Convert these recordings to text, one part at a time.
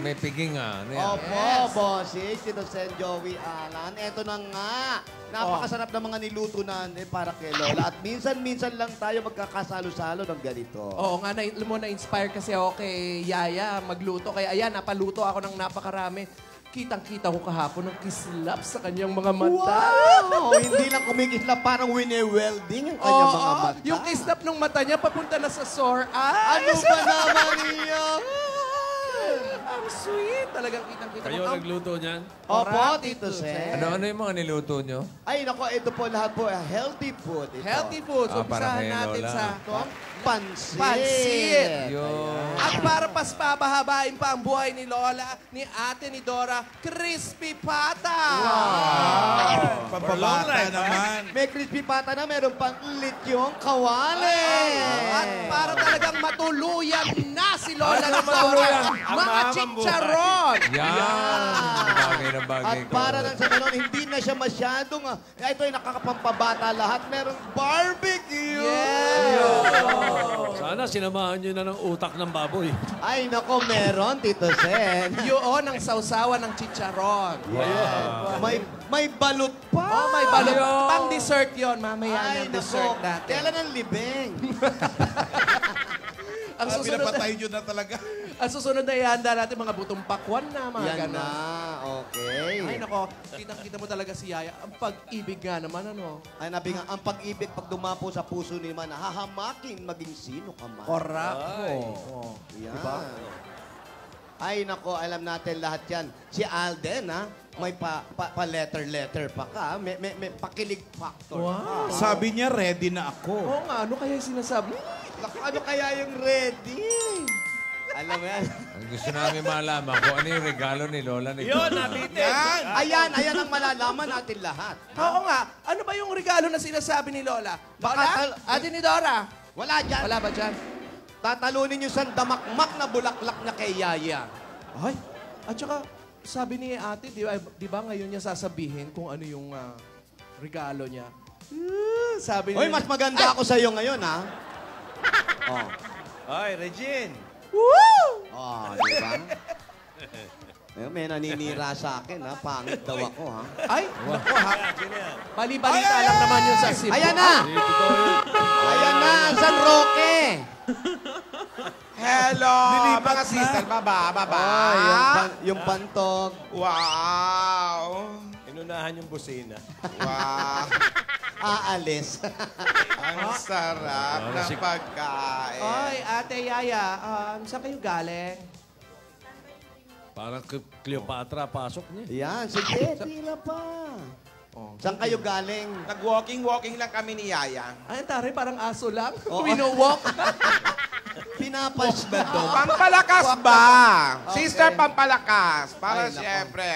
may piging ah. Ano yan? Opo, bossing. Tito Sen Joey Alan. Eto na nga. Napakasarap ng mga niluto natin para kay Lola. At minsan-minsan lang tayo magkakasalo-salo ng ganito. Oo nga, na-inspire kasi ako kay Yaya magluto. Kaya ayan, napaluto ako ng napakarami. Kitang-kita ko kahapon ng kislap sa kanyang mga mata. Wow! Hindi lang kumikislap, parang wine-welding ang kanyang mga mata. Yung kislap ng mata niya papunta na sa sore eyes. Ano ba naman iyan? Ang sweet. Talagang kitang-kita Kayo mo. nagluto niyan? Opo, Tito Sen. Ano yung mga niluto nyo? Ay, nako, ito po lahat po, healthy food. Ito. Healthy foods. para Umpisahan kay natin Lola. sa Pansit. Pansit. Yun. At para pas pabahabain pa ang buhay ni Lola, ni ate ni Dora, crispy pata. Pampabata naman. May crispy pata na, meron pang lityong kawali. At para talagang matuluyan na si Lola Ano ni Dora, matuluyan? mga chicharon. Yan! Bagay na bagay At ko. para lang sa ganun, hindi na siya masyadong, ito ay nakakapampabata lahat. Merong barbecue. Sana sinamahan nyo na ng utak ng baboy. Ay, nako, meron, Tito Sen. Yun ang sausawan ng chicharon. May balut pa. Oh, may balot. Pang dessert yon mamaya Ay, ng dessert nako. natin. Kailan ang libing? Ang susunod na, Pinapatay nyo na talaga. ang susunod na ihanda natin mga butong pakwan na, mga Yan ganon. na, okay. Ay, nako, kitang-kita mo talaga si Yaya. Ang pag-ibig nga naman, ano? Ay, nabi nga, ang pag-ibig pag dumapo sa puso ni man, hahamakin maging sino ka man. Correct. Yan. Ay, nako, alam natin lahat yan. Si Alden, ha? May pa-letter-letter pa ka. May pakilig factor. Wow. Sabi niya, ready na ako. Oo nga, ano kaya yung sinasabi? Naku, ano kaya yung ready? Alam mo yan? Ang gusto namin malaman kung ano yung regalo ni Lola ni Yun, nabitin. Ayan ang malalaman natin lahat. Oo nga, ano ba yung regalo na sinasabi ni Lola? Baka- Lola? Ate ni Dora? Wala dyan. Wala ba dyan? Tatalunin yung sandamakmak na bulaklak na kay Yaya. Ay, at saka, sabi ni ate, di ba ngayon niya sasabihin kung ano yung regalo niya? Sabi Hoy, niya, mas maganda ako sa'yo ngayon, ha? Oh. Ay, Regine. Woo! Oh, di ba? May naninira sa akin, ha? Pangit daw ako, ha? Ay, naku ha. Sino yan? Bali-balita lang naman yun sa Cebu. Ayan na! Ayan na! San Roque! Hello, Nilipat mga na. sister. Baba. Oh, yung pantog. Wow. Inunahan yung busina. Wow. Aalis. Ang sarap ng pagkain. Ay, ate Yaya, saan kayo galing? Parang Cleopatra, pasok niya. Yan, sige, tila pa. Saan kayo galing? Nag-walking lang kami ni Yaya. Ay, tari, parang aso lang. Oo. Wino-walk. Pinapas ba to? Pampalakas ba? Okay. Sister, pampalakas. Para Ay, nako. siyempre,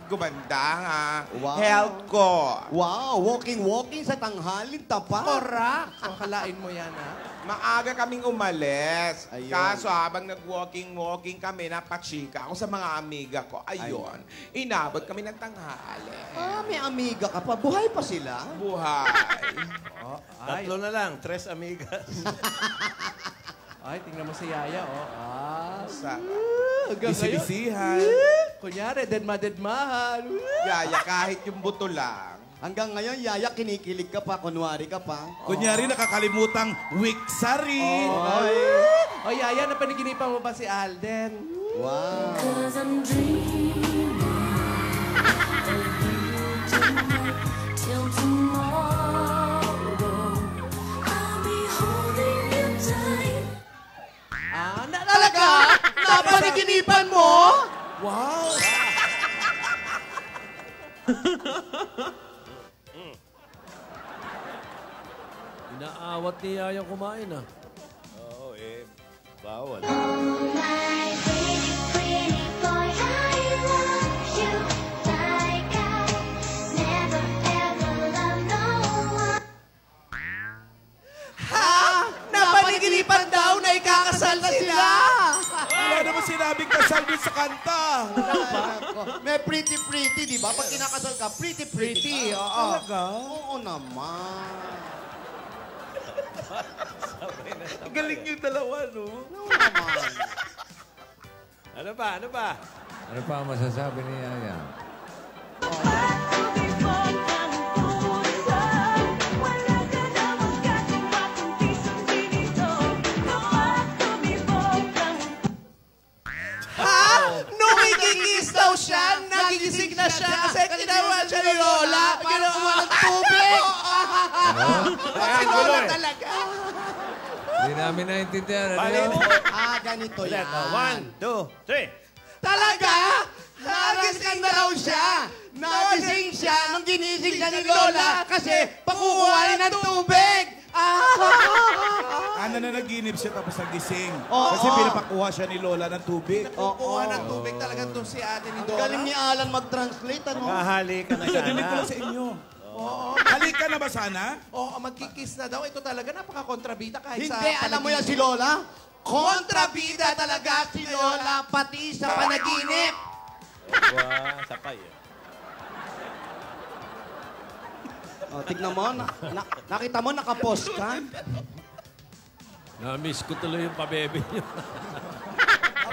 gumanda ha. Wow. Health ko. Wow, walking sa tanghalin, tapa. Correct. Akalain mo yan, ha? Maaga kaming umalis. Ayun. Kaso habang nag-walking kami, napachika ako sa mga amiga ko. Ayun. Inabot kami ng tanghali. May amiga ka pa. Buhay pa sila. Buhay. Tatlo na lang, tres amigas. Ay, tingnan mo si Yaya, oh. Sarap. Hanggang Bisibisihan. Kunyari, dedma-dedmahan. Yaya, kahit yung buto lang. Hanggang ngayon, Yaya, kinikilig ka pa, kunwari ka pa. Kunyari, nakakalimutang Wiksari. O Yaya, napanaginipan mo ba si Alden? Wow. Cause I'm dreaming till tomorrow. I'll be holding you tight. Talaga? Napanaginipan mo? Wow! Inaawat ni Yaya kumain ah. Oo, bawal. My pretty, pretty boy, I love you like I never ever loved no one. Napanaginipan daw na ikakasal na sila! Wala naman sinabing kasal dun sa kanta. May pretty, di ba? Pag kinakasal ka, pretty. Oo. Talaga? Oo naman. Galing yung dalawa, no? Oo naman. Ano ba? Ano ba? Ano pa ang masasabi ni Yaya? Nung ikikis daw siya, nagigising na siya kasi ginawa siya ni Lola. Parang kumuha ng tubig. Ay, gulo eh. Talaga. Hindi namin naintindihan. Ano Balik. yun? Ganito yan. 1, 2, 3. Talaga? Nagising na raw siya. Nagising siya nung ginising siya ni Lola kasi pakukuhain ng tubig. Ano na naginip siya tapos nagising. Oo. Kasi pinapakuha siya ni Lola ng tubig. Kukuha ng tubig talaga itong si ate ni Dora. Galing ni Alan mag-translate, ano? Kahali ka na Dinig ko sana. lang sa inyo. Halika na ba sana? Oo, magkikis na daw. Ito talaga napaka-kontrabida kahit sa Hindi, alam mo yan si Lola? Kontrabida talaga si Lola, pati sa panaginip. Wow, sapay eh. Tignan mo, nakita mo, nakapost ka. Na-miss ko tuloy yung pabebe niyo.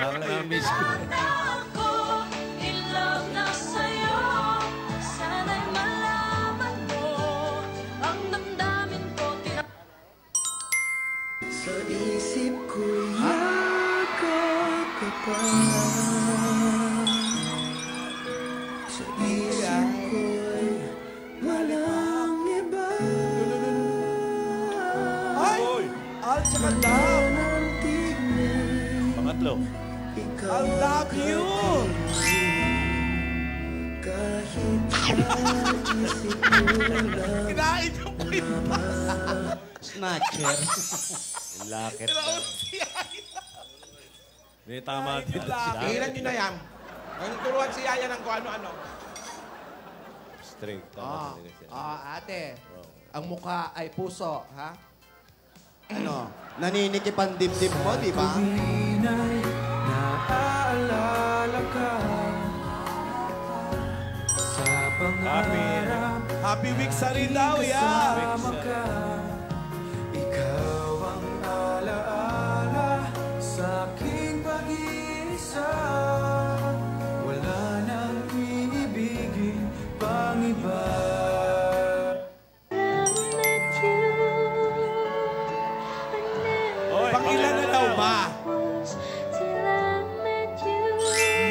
Na-miss ko. Ako in love na sa'yo. Sana'y malaman mo ang damdamin ko. Sa isip ko'y yakap ka pa. Sa isip ko'y walang iba. Ay! Al, tsaka love. Pangatlo. I love you! Kahit sa isip ko lang. Kinain niyo po yung Snatcher. Lakit. May tama din. Tigilan nyo na yan. Ngayon turuan si Yaya ng kung ano-ano. Straight. Tama talaga siya. Ate, ang mukha ay puso, ha? Ano? Naninikip ang dibdib mo, di ba? Inay, naaalala ka sa pangarap. Happy week sa rin daw, yeah! Kasama ka, ikaw ang alaala sa aking pag-iisa. Wala nang iibigin pang iba. Pangilan na daw ba?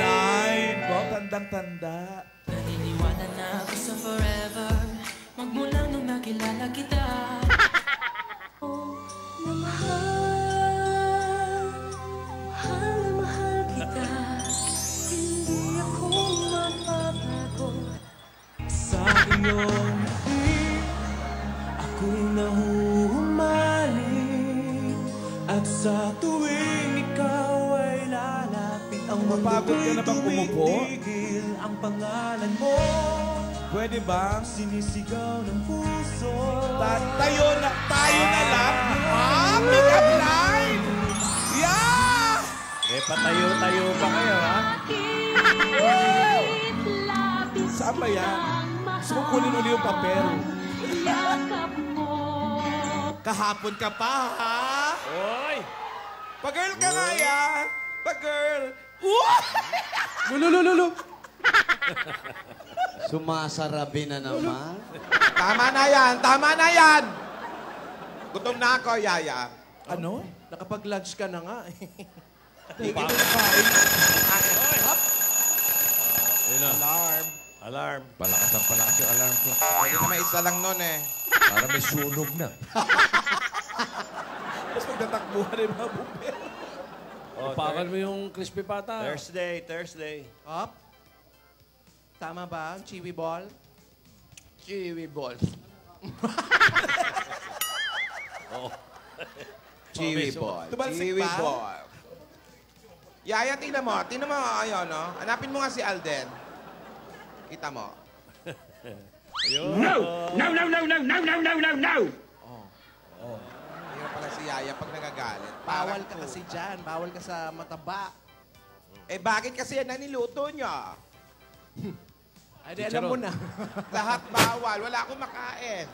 Nine. Wow, tandang-tanda. Naniniwala na ako sa forever. Magmula nung nakilala kita. Oh, na mahal. Mahal na mahal kita. Hindi ako mapapago. Sa iyong ngiti, ako'y nahuhumaling. At sa tuwing ikaw ay lalapit, ang Mapagod ka na bang umupo? tumitigil ang pangalan mo. Pwede ba? Sinisigaw ng puso. Tayo na lang. Pick up line! Yeah! Eh, patayo-tayo pa kayo, ha? Saan ba yan? Gusto ko kunin uli yung papel. Kahapon ka pa, ha? Oy! Pag-girl ka nga yan. Pag-girl. Lulu. Sumasarabi na naman. Tama na yan! Tama na yan! Gutom na ako, Yaya. Ano? Nakapag-lunch ka na nga. Tigil na kain. Ayun na. Alarm. Alarm. Palakas yung alarm ko. Pwede na may isa lang nun eh. Para may sunog na. Tapos magtatakbuhan na yung mga bumper. Upakan mo yung crispy pata. Thursday. Up. Tama ba? Chiwi ball? Chiwi ball. Chiwi ball. Tumalsik Chiwi pa? ball. Yaya, tingnan mo. Tingnan mo, ayun, no? Hanapin mo nga si Alden. Kita mo. Ayun. Hirap pala si Yaya pag nagagalit. Bawal ka Parang kasi dyan. Bawal ka sa mataba. Eh, bakit kasi yan ang niluto niya? Ay, di, alam mo na. Lahat bawal. Wala akong makain.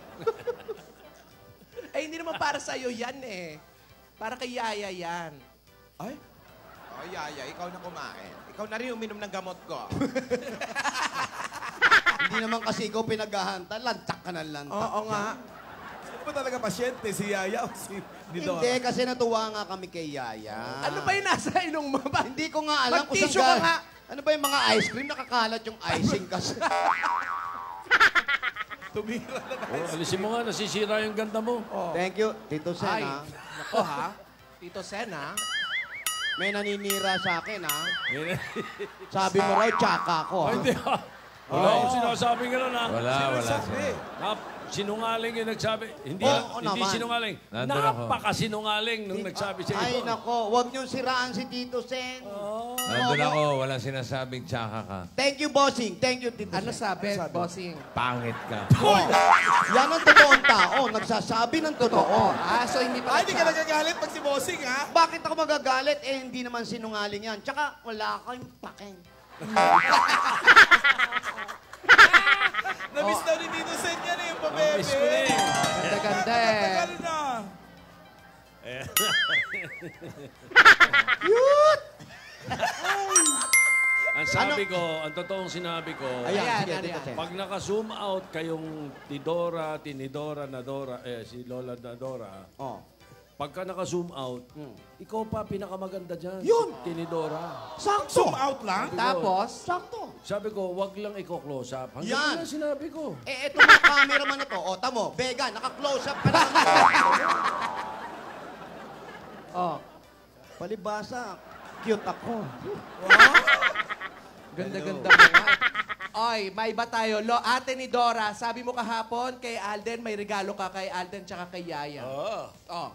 Ay, hindi naman para sa'yo yan eh. Para kay Yaya yan. Ay, O, Yaya, ikaw na kumain. Ikaw na rin uminom ng gamot ko. Hindi naman kasi ikaw pinaghahanta. Lantak ka ng lantak. Oo nga. Sino ba talaga pasyente? Si Yaya o si Nidora? Hindi, kasi natuwa nga kami kay Yaya. Ano ba yung nasa ilong mo ba? Hindi ko nga alam kung Mag-tissue ka nga. Ano ba yung mga ice cream? Nakakalat yung icing kasi. Tumira na tayo. Oh, alisin mo nga, nasisira yung ganda mo. Thank you, Tito Sen, Ay, ha? nako ha. Tito Sen, ha? May naninira sa akin, ha? Sabi mo raw, tsaka ko, ha? Hindi ha. Wala akong sinasabing gano'n ha. Wala. Sinungaling yung nagsabi. Hindi, Oo hindi naman. sinungaling. Nandun ako. Napakasinungaling nung nagsabi siya Ay, ito. nako, huwag niyong siraan si Tito Sen. Nandun ako, walang sinasabing tsaka ka. Thank you, bossing. Thank you, Tito Ano Sen. sabi, bossing? Pangit ka. Oh, yan ang totoong tao. Nagsasabi ng totoo. Ah, so hindi pa Ay, di ka nagagalit pag si Bossing, ha? Bakit ako magagalit? Eh, hindi naman sinungaling yan. Tsaka, wala kayong paking. Na-miss daw ni Tito Sen yan eh, yung pabebe. Miss ko na eh. Ganda-ganda eh. Tagal na. Ang sabi ko, ang totoong sinabi ko, Ayan, Ayan, sige, ayan. Tito Sen. pag naka-zoom out kayong Tidora, Tinidora, Nadora, si Lola Nadora, Oh. pagka naka-zoom out, ikaw pa pinakamaganda dyan. Yun! Tinidora. Sakto. Zoom out lang. Tapos, Sakto. Sabi ko, wag lang i-close up. Hanggang Yan. yan sinabi ko. Eh, eto mga cameraman na to. O, tamo, Vega, naka-close up ka na. oh, Palibasa, cute ako. ganda-ganda mo nga. Oy, may iba tayo. Ate ni Dora, sabi mo kahapon kay Alden, may regalo ka kay Alden tsaka kay Yaya. Oh.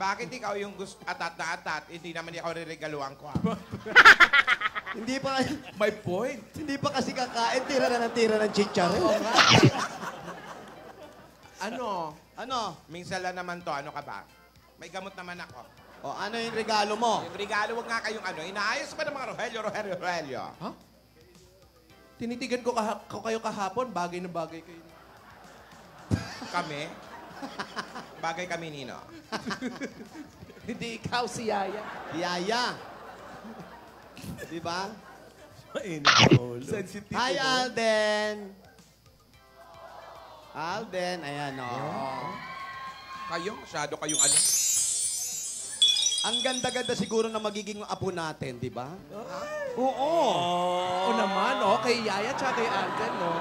Bakit ikaw yung gusto atat na atat? Hindi naman ikaw riregaluhan ko. Hindi pa, My point. hindi pa kasi kakain, tira na ng chicharon. Oo nga. Ano? Ano? Minsan lang naman to, ano ka ba? May gamot naman ako. O, ano yung regalo mo? Yung regalo, wag nga kayong ano. Inaayos pa ng mga Rogelio. Tinitigan ko kayo kahapon, bagay na bagay kayo. Kami? Bagay kami, Nino. Hindi ikaw si Yaya. Yaya. Diba? Sensitive. Hi, Alden. Alden, ayan, o. Kayo, masyado kayong ano. Ang ganda-ganda siguro na magiging apo natin, di ba? Oo. Oo naman, kay Yaya tsaka kay Alden, no?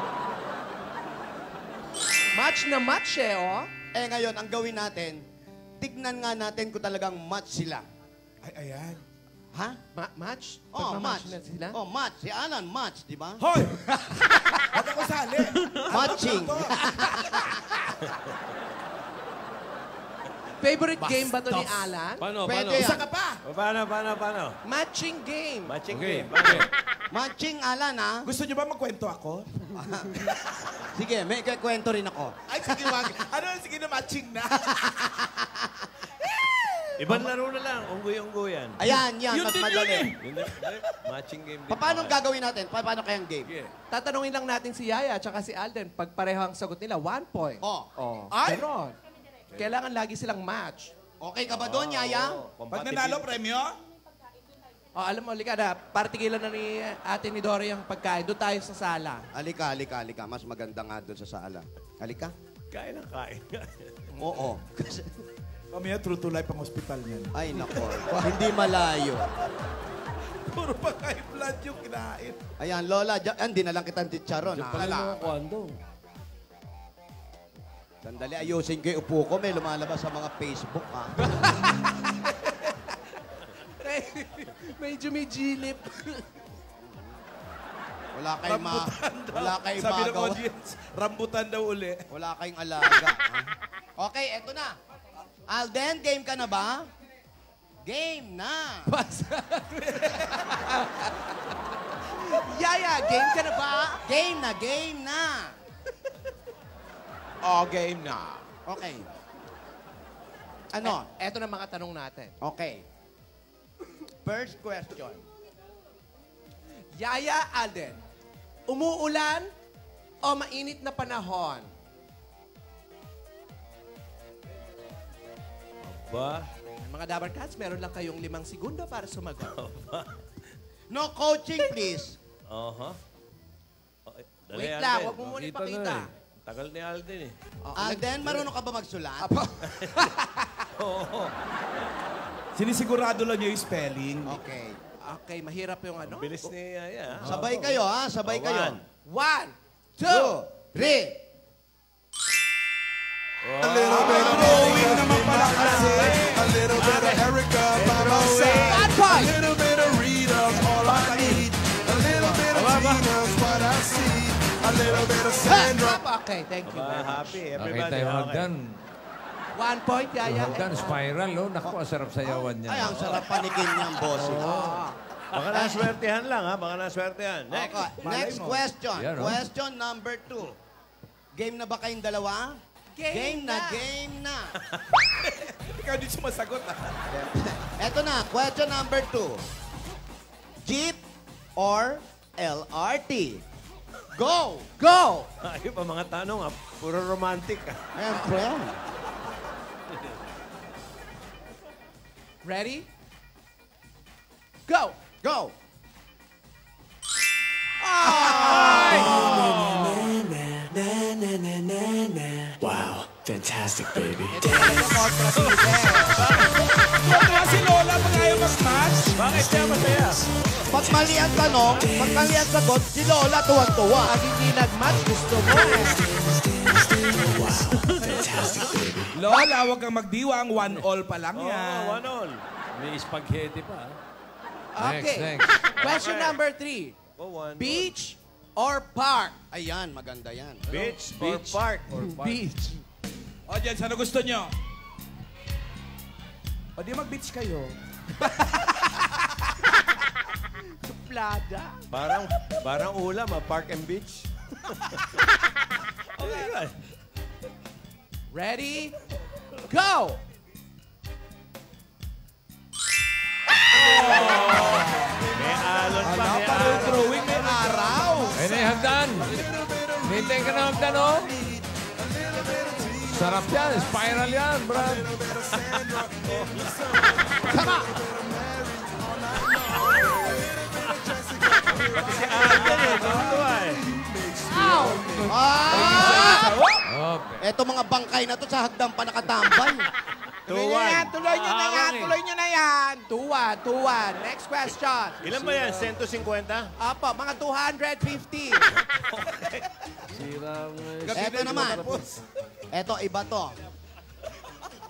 Match na match eh, oh. Eh ngayon, ang gawin natin, tignan nga natin kung talagang match sila. Ay, ayan. Ha? Match? Oh, match. Na sila? Oh, match. Si Alan, match, di ba? Hoy! Huwag ako sali. Matching. Favorite game ba to ni Alan? Paano? Pwede Isa yan. ka pa. Paano? Matching game. Matching Okay. game. Bakit? Matching, Alan, ha? Gusto niyo ba magkwento ako? Sige, may kwento rin ako. Ay, sige, wag. Ano, sige na, matching na. Ibang laro na lang. Unggoy-unggoyan. Ayan, yan, mas madali. Hindi. Matching game din. Paano gagawin natin? Paano kayang game? Tatanungin lang natin si Yaya at si Alden. Pag pareho ang sagot nila, 1 point. Oh, Ay! Ganon. Kailangan lagi silang match. okay ka ba doon, Yaya? Pag nanalo, premyo? Alam mo, lika na, partigilan na ni Ate ni Dora yung pagkain. Doon tayo sa sala. Alika. Mas maganda nga doon sa sala. Alika? Kain ang kain. Oo. Mamaya, true to life ang hospital niyan. Ay, nako. Hindi malayo. Puro pa high blood yung kinain. Ayan, Lola, dyan, di na lang kitang chicharon. Diyan pala mga kwando. Sandali, ayusin ko yung upo ko. May lumalabas sa mga Facebook, ha? Medyo may gilip. Wala kayong wala kayong Sabi ng magawa. audience, rambutan daw uli. Wala kayong alaga. ha? Okay, eto na. Alden, game ka na ba? Game na. Yaya, game ka na ba? Game na. Oh, game na. Okay. Ano? Eto na mga tanong natin. Okay. First question. Yaya, Alden, umuulan o mainit na panahon? Ba? Mga Dabar Cats, meron lang kayong 5 segundo para sumagot. No coaching, please. Okay. Dali, Wait Alden. lang, huwag mo muna Makita ipakita. na Tagal ni Alden eh. Alden, marunong ka ba magsulat? Oo. Sinisigurado lang niya yung spelling. Okay. Okay, mahirap yung ano. Bilis ni Yaya. Sabay kayo, ha? Sabay kayo. 1, 2, 2, 3. A little bit of Rowing naman pala kasi. A little bit of Erica by my side. Bad boy! A little bit of Rita's all I need. A little bit of Tina's what I see. A little bit of Sandra. Okay, thank you. Happy, Nakita everybody. yung Okay. hagdan. 1 point, Yaya. Hagdan, spiral, oh. Naku, ang sarap sayawan niya. Ay, ang sarap panikin niyang bossing. Baka naswertehan lang, ha? Baka naswertehan. Next. Okay. Next question. Yan, oh. Question number 2. Game na ba kayong dalawa? Game na. Game na. Ikaw di sumasagot ah. Eto na, question number 2. Jeep or LRT? Go! Go! Ayun pa mga tanong, ha? Puro romantic, ha? Ayan, friend. Ready? Go! Go! Wow, fantastic, baby. Tuwa si Lola pag ayaw mag-match. Bakit siya masaya? Pag mali ang tanong, pag mali ang sagot, si Lola tuwang-tuwa. Pag hindi nag-match, gusto mo eh. Fantastic, baby. Lola, huwag kang magdiwang. 1-all pa lang yan. Oh, 1-all. May spaghetti pa. Okay. Next. Question number 3. Oh, 1-all. Beach or park? Ayan, maganda yan. Beach or park? Beach. O, dyan, saan gusto nyo? O, di mag-beach kayo. Suplada. Parang ulam, ha? Park and beach. Okay, good. Ready? Go! May alon pa, may Parang alon. drawing may araw. Ayun na yung hagdan. Hintay ka na hagdan, oh. Sarap yan. Spiral yan, Brad. Si Alden, eh. Tuwa, eh. Ah! Okay. Eto mga bangkay na to sa hagdan pa nakatambay. 2-1. Tuloy nyo na yan. Tuloy nyo na yan. 2-1. Next question. Ilan ba yan? 150? Apo, mga 250. Sira nga. Eto naman. Eto, iba to.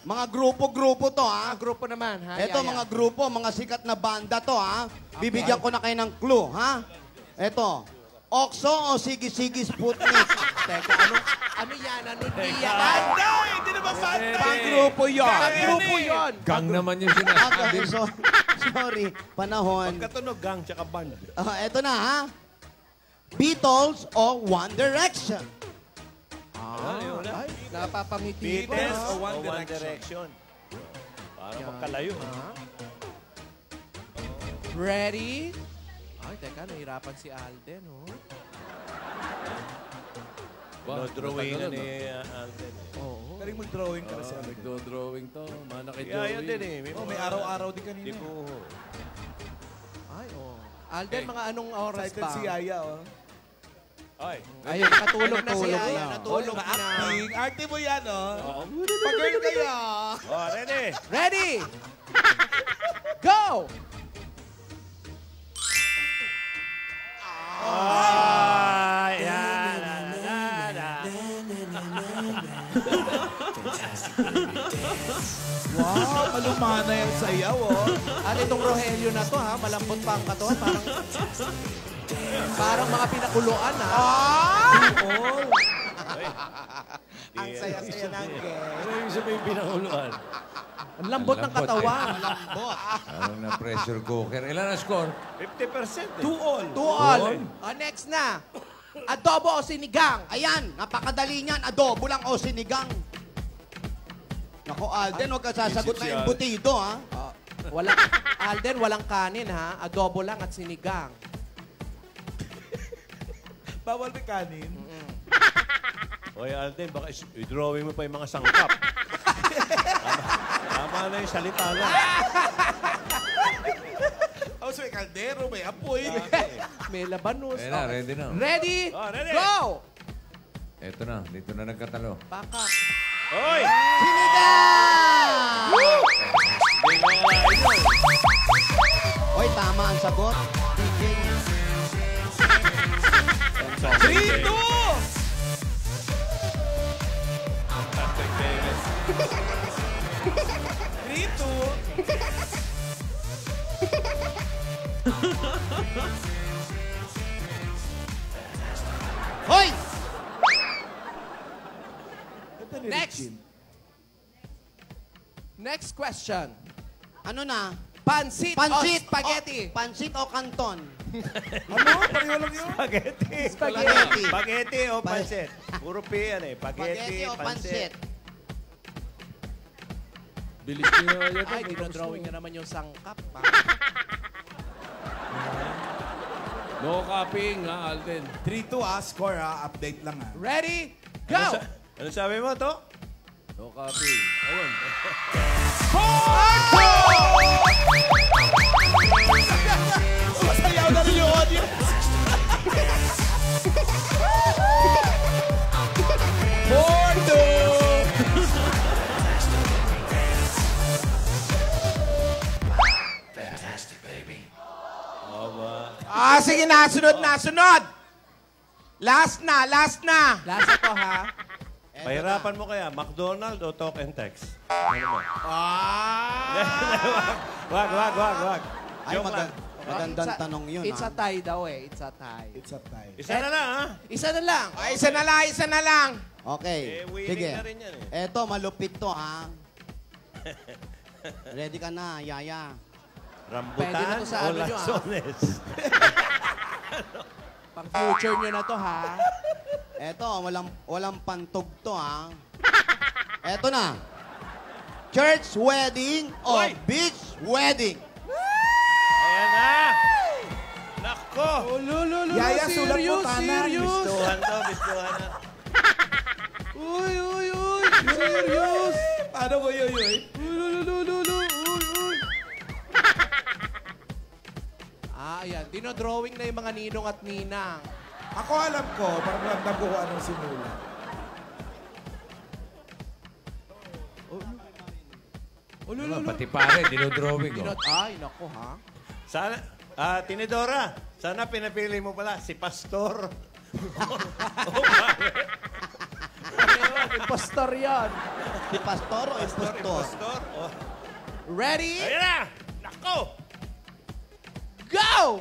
Mga grupo-grupo to, ha? Grupo naman, ha? Eto, Yaya? mga grupo, mga sikat na banda to, ha? Bibigyan ko na kayo ng clue, ha? Eto, Oxo o Sigi-Sigi Sputnik? Teka, ano yan? Ano niya? Hindi naman banda. Pang-grupo yun. Pang-grupo yun. Gang naman yung sinasabi. Sorry, panahon. Katunog, gang, tsaka band. Eto na, ha? Beatles o One Direction? Ay, napapangiti ko. Beatles ha? o One Direction? Parang magkalayo. Ready? Ay, teka, nahirapan si Alden, oh. No-drawing na ni Alden. Oo. Galing mag-drawing ka kasi. Nagdo-drawing to. Mana kay Kaya yan Joey. din, eh. Oh, may araw-araw din kanina. Dibuho. Ay, oh. Alden, mga anong oras Excited ba? si Yaya, oh. Ay. Ayun, natulog na si Yaya. na. Natulog na. Acting. Arte mo yan, oh. Pag-girl kaya. Oh, ready? Ready? Go! Ay, yan. Wow, malumana yung sayaw, oh. At itong Rogelio na to, ha? Malambot pa ang katawan. Parang mga pinakuluan, ha? Ang saya-saya ng Ano yung sabihin pinakuluan? Ang lambot ng Lambot, katawan. Parang na pressure cooker. Ilan ang score? 50%, eh. 2-all. 2-all. Next na. Adobo o sinigang? Ayan, napakadali niyan. Adobo lang o sinigang. Nako, Alden, huwag ka sasagot Isip si na embutido, ha? Walang, Alden, walang kanin, ha? Adobo lang at sinigang. Bawal may kanin. Oy, Alden, baka i-drawing mo pa yung mga sangkap. Tama Tama na yung salita lang. Oh, so may kaldero, may apoy. May labanos. Ayan na, ready na. Ready? Oh, ready. Go! Eto na, dito na nagkatalo. Baka. Hoy! Sinigang! Oy, tama ang sagot. Rito! Rito! Hoy! Next. Next question. Ano na? Pansit, Pansit o spaghetti? Pansit o kanton? Ano? Pareho lang yun. Spaghetti. Spaghetti. Spaghetti o pansit. Puro P yan eh. Spaghetti o pansit? Bilis niya yan. Ay, dinodrawing na naman yung sangkap. No copying, ha, Alden. 3-2 score update lang Ready? Go! Ano sabi mo to? No copying. Ayun. Masayaw na rin yung audience. 4-2! Sige na, sunod! Last na! Last na to, ha? Pahirapan mo kaya, McDonald's o Talk and Text? Wag. Ay, Joke lang. magandang tanong yun, It's a tie daw eh. It's a tie. It's a tie. Isa na lang, ha? Isa na lang. Ay, isa na lang. Okay. Winning Sige. na rin yan eh. Eto, malupit to, ha? Ready ka na, Yaya. Rambutan Pwede na to sa o ano nyo, ah. lansones? Pang future nyo na to, ha? Eto, walang pantog to, ha? Eto na. Church wedding o Hoy! beach wedding? Ayan na! Nako! Yaya, sulat mo, tanan. Bistuhan to, bistuhan na. Uy! Serious! Paano mo yun? Ayan. Dinodrawing na yung mga ninong at ninang. Ako alam ko, parang ramdam ko kung anong sinula. Pati pare, dinodrawing. Oh. Ay, nako, ha? Sana, Tinidora, sana pinapili mo pala si Pastor. Impostor yan. Si pastor o impostor? Pastor? Oh. Ready? Ayan na! Nako! Go!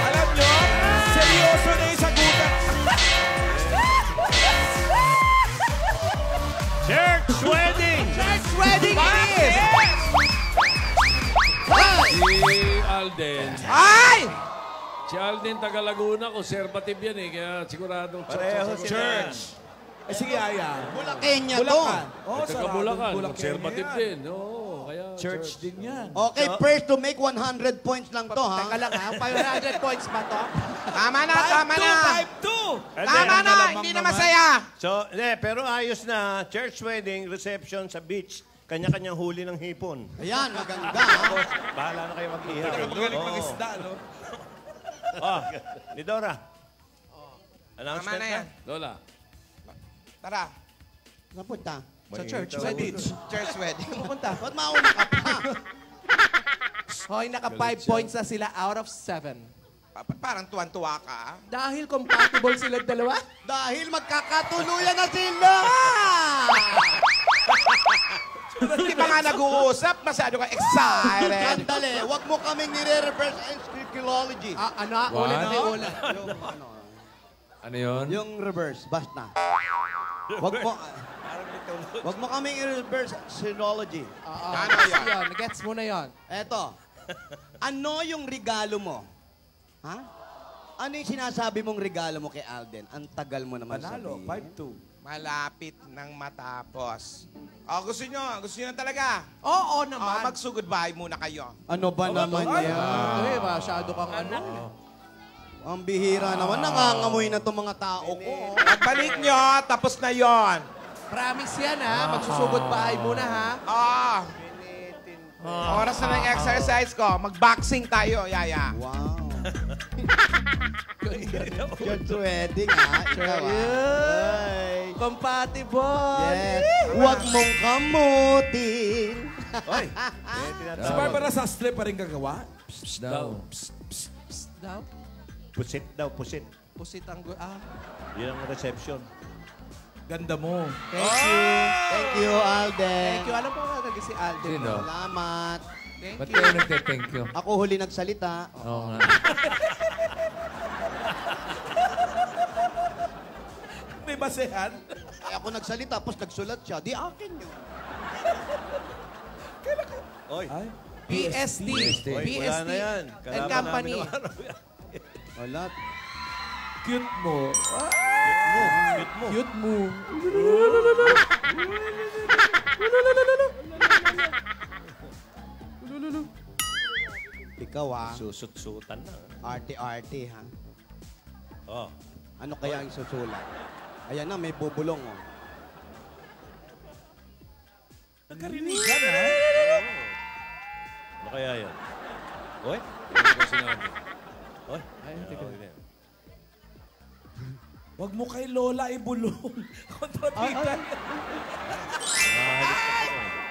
Alam nyo, seryoso na yung sagutan. Church wedding! Church wedding it is! Si Alden. Ay! Si Alden, taga Laguna, conservative yan eh. Kaya siguradong Pareho church. church. Eh, sige, Yaya. Bulakenyo to. Bulacan. Oh, Taga Bulacan, Bulacan conservative yan. din. Oo, kaya Church din yan. Okay, first to make 100 points lang to, ha? Teka lang, ha? 500 points ba to? Tama na! 5-2! Tama na! Hindi na masaya! So, pero ayos na. Church wedding, reception sa beach. Kanya-kanyang huli ng hipon. Ayan, maganda, ha? Bahala na kayo mag-ihaw. Magaling mag-isda, no? Oh, ni Dora. Announcement Tama na yan. Lola. Tara. Saan punta? Sa church Sa wedding. Church wedding. Pupunta. Ba't mauna ka pa? Hoy, naka 5 points na sila out of 7. Parang tuwan-tuwa ka. Dahil compatible sila dalawa? Dahil magkakatuluyan na sila! Hindi pa nga nag-uusap. Masyado ka excited. Sandali, wag mo kaming nire-reverse encyclology. Ano? What? Ulit. Ano yun? Yung reverse, basta. Wag mo kaming i-reverse sinology. Ano yan? Yun, gets mo na yon. Eto, ano yung regalo mo? Ha? Ano yung sinasabi mong regalo mo kay Alden? Ang tagal mo naman Panalo, sabihin. 5-2. Malapit nang matapos. Gusto nyo na talaga. Oo naman. Magso-goodbye muna kayo. Ano ba naman yan? Masyado kang ano. Ang bihira naman. Nangangamoy na itong mga tao ko. Pagbalik nyo, tapos na yon. Promise yan, ha? Magsusugod bahay muna, ha? Oras na ng exercise ko. Mag-boxing tayo, Yaya. Wow. George wedding, ha? Ikaw, Ay. Compatible! Yes. Huwag mong kamutin. Oy! Si Barbara Sastre pa rin gagawa? Psst daw. Daw? Pusit daw, pusit. Pusit ang... Yun ang reception. Ganda mo. Thank you. Thank you, Alden. Thank you. Alam po talaga si Alden. Sino? Salamat. Thank Ba't you. kayo nagte-thank you? Ako huli nagsalita. Oo nga. May basehan? Ay, ako nagsalita, tapos nagsulat siya. Di akin yun. Oy! Ay. PSD. Oy, wala na yan. and Kalaban Company. namin ng araw yan. Wala. Cute mo. Cute mo. Cute mo. Ikaw, ha? Susut-sutan na. Arte-arte, ha? Oh. Ano kaya ang susulat? Ayan na, may bubulong, oh. Nagkarinigan, ha? Ano kaya yan? Oy? Ano ba sinabi? Oy? Ay, teka. Huwag mo kay Lola ibulong. Kontrabida.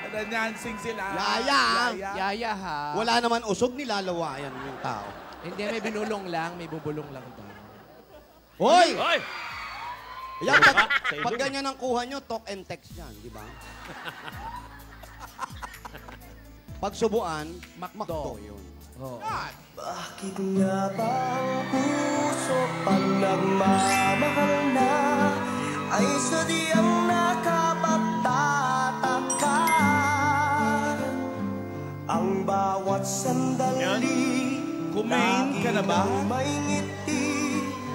Nanyansing sila. Yaya! Yaya, ha? Wala naman usog, nilalawayan yung tao. Hindi, may binulong lang. May bubulong lang daw. Hoy! Oy! Yan, Sa pag ilong. ganyan ang kuha nyo, talk and text yan, di ba? Pag subuan, makmakdo yun. Bakit nga ba ang puso pag nagmamahal na ay sadyang nakapagtataka? Ang bawat sandali Kumain ka na ba? laging may ngiti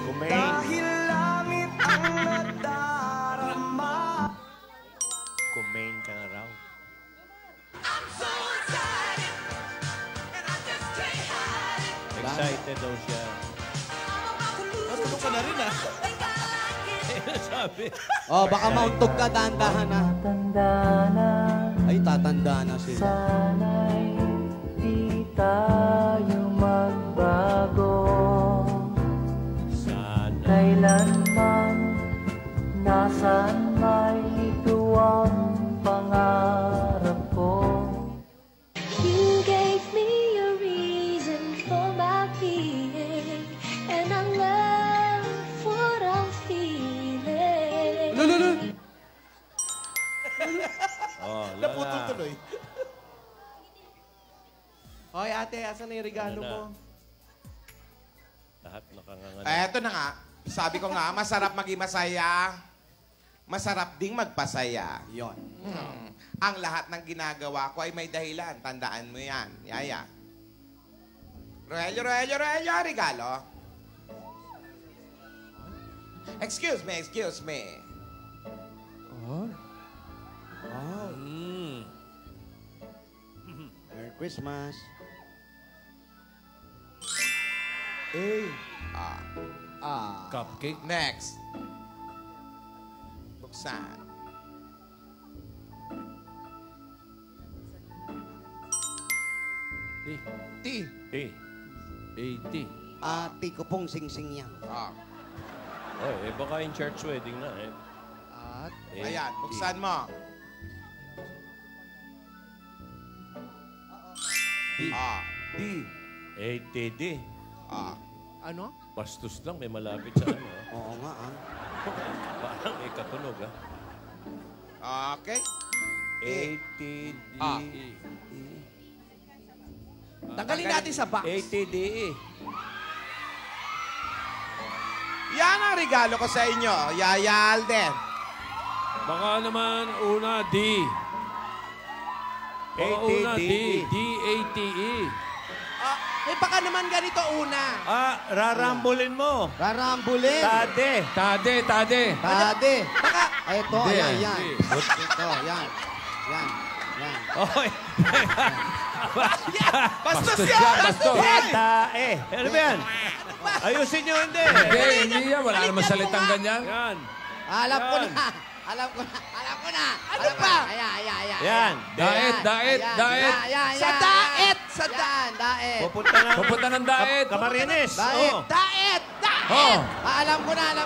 Kumain. dahil langit ang nadarama. Kumain ka na raw. Excited daw siya. Natulog ka na rin, ha? Sabi. Oh, baka mauntog ka, dahan-dahan na. Ay, tatanda na sila. Sana'y di tayo magbago. Sana. Kailanman, nasaan may ito ang pangarap ko. You gave me a reason for my being, and I love what I'm feeling. Oh, Naputol Lola. tuloy. Hoy, ate, asan na yung regalo Ano na? mo? Lahat nakanganga. Eto na nga. Sabi ko nga, masarap maging masaya. Masarap ding magpasaya. Yon. Ang lahat ng ginagawa ko ay may dahilan. Tandaan mo yan. Yaya. Rogelio, regalo. Excuse me. Merry Christmas. Cupcake. Next. Buksan. T. Eh. 80. Ati ko pong sing-sing yan. Oy, baka in church wedding na eh. At Ayan, buksan mo. D. 80D. ano? Bastos lang, may malapit sa ano. Oo nga, ah. Parang may katunog, ah. Okay. 80D. Tanggalin natin sa box. 80D. Yan ang regalo ko sa inyo, Yaya Alden. Baka naman una D. Baka una D. D-A-T-E. Eh, baka naman ganito una. Rarambulin mo. Rarambulin. Tade. Tade. Tade. Ay, ito, Hindi, ayan, yan. hindi. Ito, yan. Yan. Yan. Oy. Bastos yan! Bastos. Tae. Ano ba yan? Ayusin nyo, hindi. Hindi yan. Wala naman salitang ganyan. Yan. Alam ko na. Alam ko na. Ano ba? Ayan. Yan. Daet. Ayan. Sa daet! Yan, daet. Pupunta ng daet. Camarines. Daet. Oo. Daet! Oh. Alam ko na. Yan.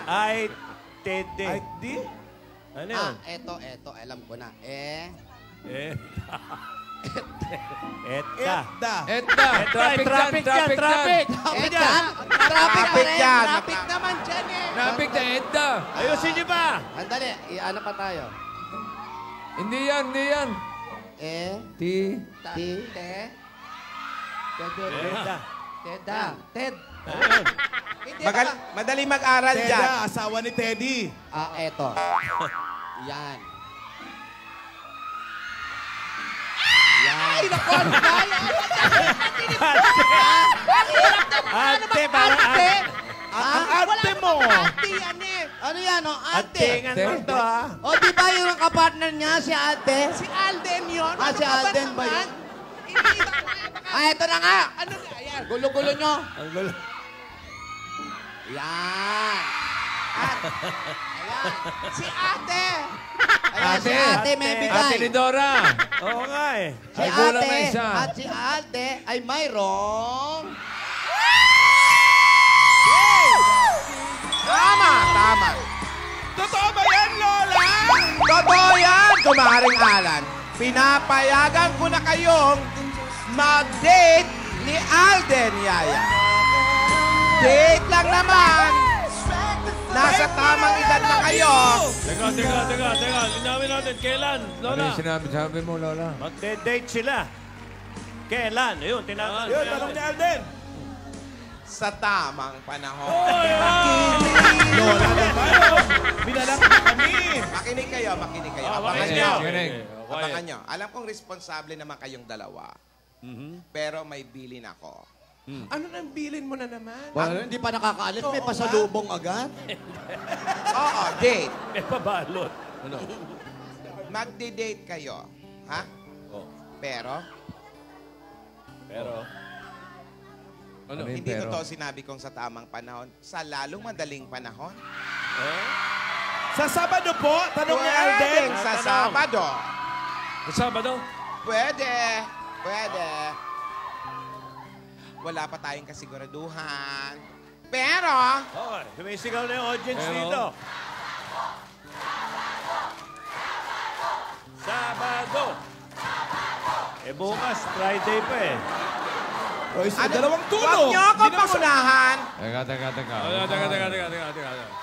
Ay, tede. Ay, di? Ano yun? Eto, alam ko na. Eta. Traffic yan. Traffic Traffic yan. pa rin. yan. Traffic naman dyan eh. Traffic na Edda. Ayusin nyo ba? Andali, ano pa tayo? Hindi yan. Ti. Ted. Ayun. Hindi ba? Madali mag-aral dyan. Teda, asawa ni Teddy. Eto. Yan. Ay, naku, ano ba yan? Ate, parang ate. Ang arte mo. Ate yan eh. Ano yan, ate? Atingan mo to, ha? O, di ba yung kapartner niya, si ate? Si Alden yun. Ah, si Alden ba yun? Hindi ba? Ito na nga. Ano na? Ayan. Gulo-gulo nyo. Ang gulo. Yan. Ayan. Si ate. Ayan, si ate may bigay. Ate ni Dora. Oo nga eh. Si Ay, kulang ate na isa. at si ate ay mayroong... Tama. Totoo ba yan, Lola? Totoo yan, kumaring Alan. Pinapayagan ko na kayong mag-date ni Alden, Yaya. Date lang naman. Nasa tamang edad na kayo. Teka. Linawin natin. Kailan, Ano Lola? yung sinabi mo, Lola? Magde-date sila. Kailan? Ayun, tinanong. Yun, tanong ni Alden. Sa tamang panahon. Lola naman. Binalak na kami. Makinig kayo. Abangan makinig. nyo. Makinig. Abangan nyo. Alam kong responsable naman kayong dalawa. Pero may bilin ako. Ano nang bilin mo na naman? Well, hindi pa nakakaalis, may pasalubong agad. Oo, date. Eh, pabalot. Ano? Magde-date kayo. Ha? Oh. Pero, Ano? Ano yung hindi pero? totoo sinabi kong sa tamang panahon. Sa lalong madaling panahon. Sa Sabado po, tanong ni Alden. Pwedeng sa Sabado. Sa Sabado? Pwede. Wala pa tayong kasiguraduhan. Pero, Okay, sumisigaw na yung audience Pero? dito. Sabado. Eh, bukas, Friday pa eh. O, isa, dalawang huwag tulong. niyo ako pangunahan. Teka. Teka.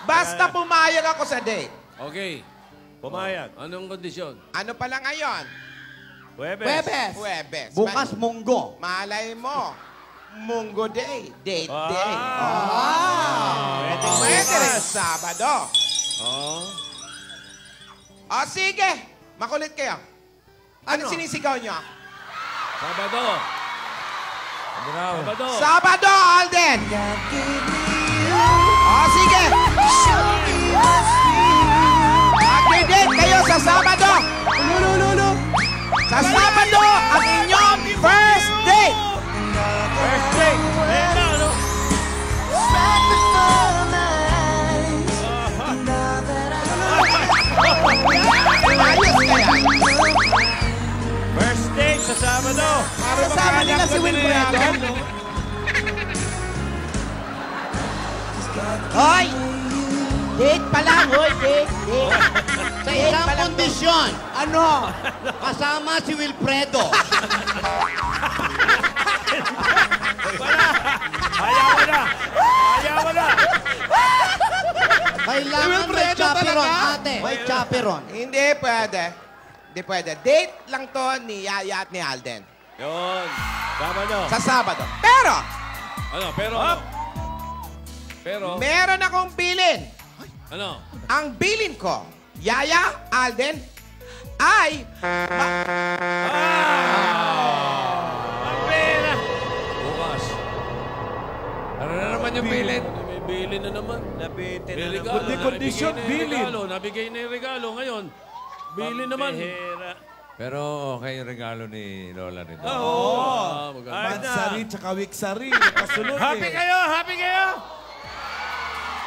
Basta pumayag ako sa date. Okay. Pumayag. Anong kondisyon? Ano pala ngayon? Huwebes. Huwebes. Bukas, munggo. Malay mo. Munggo Day. Date Ah. day. Pwede Pwede rin bukas. Sabado. O sige. Makulit kayo. Ano sinisigaw niyo? Sabado. Sabado. Sabado, Alden! O sige. Mag-date kayo sa Sabado. Sa Sabado, ang inyong first date. First date. Eh, na, ano? Ayos kaya. First date sa Sabado. Kasama nila si Wilfredo. Hoy! Date pa lang, hoy, date. Sa isang kondisyon. Ano? Kasama si Wilfredo. Ayaw mo na. Kailangan may chaperon, ate. May chaperon. Hindi pwede. Date lang to ni Yaya at ni Alden. Yun. Sabado. Sa Sabado. Pero, Ano? Pero... Pero... meron akong bilin. Ano? Ang bilin ko, Yaya, Alden, ay... yung bilin. May bilin na naman. Nabitin May na regalo. naman. Condition, bilin. Nabigay na yung regalo. Ngayon, bilin naman. Pambihira. Pero okay yung regalo ni Lola nito. Maganda. Mansari tsaka Wiksari. Nakasunod Happy eh. kayo! Happy kayo!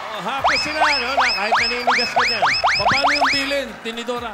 Oh, happy sila, Lola. Kahit naninigas ka dyan. Paano yung bilin, Tinidora?